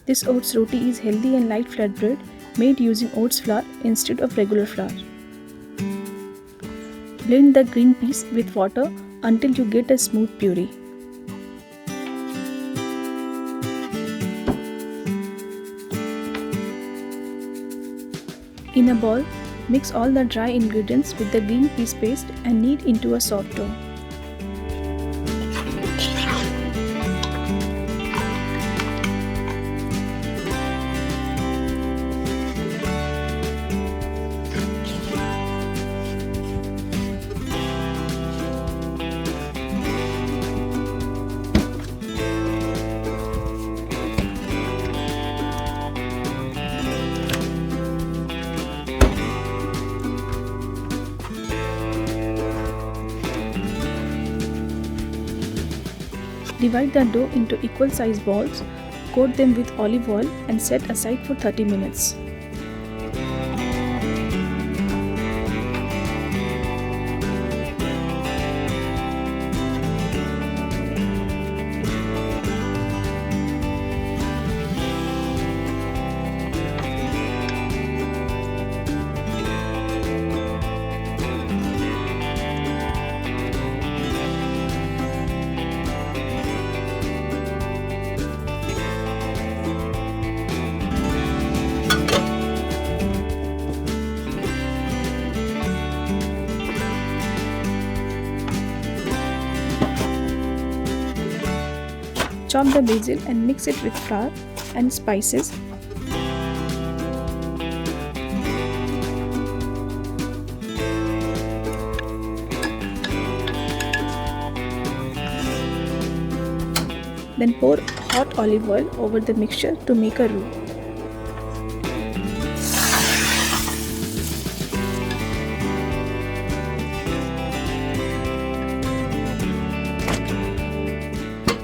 This oats roti is healthy and light flatbread made using oats flour instead of regular flour. Blend the green peas with water until you get a smooth puree. In a bowl, mix all the dry ingredients with the green peas paste and knead into a soft dough. Divide the dough into equal sized balls, coat them with olive oil and set aside for 30 minutes. Chop the basil and mix it with flour and spices. Then pour hot olive oil over the mixture to make a roux.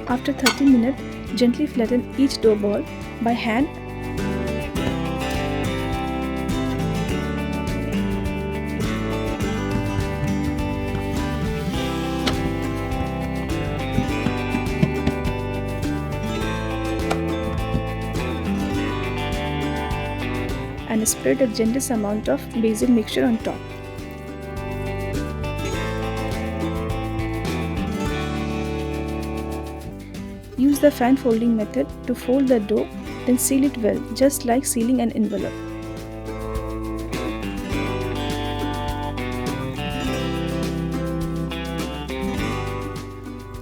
After 30 minutes, gently flatten each dough ball by hand. And spread a generous amount of basil mixture on top. Use the fan folding method to fold the dough, then seal it well, just like sealing an envelope.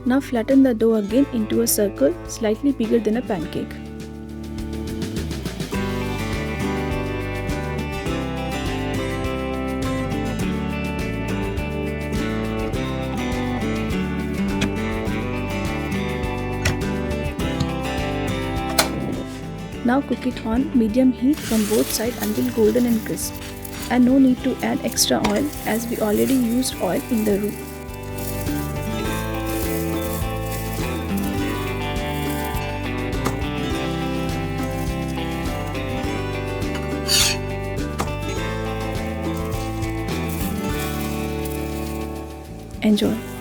Now flatten the dough again into a circle slightly bigger than a pancake. Now cook it on medium heat from both sides until golden and crisp. And no need to add extra oil as we already used oil in the roux. Enjoy!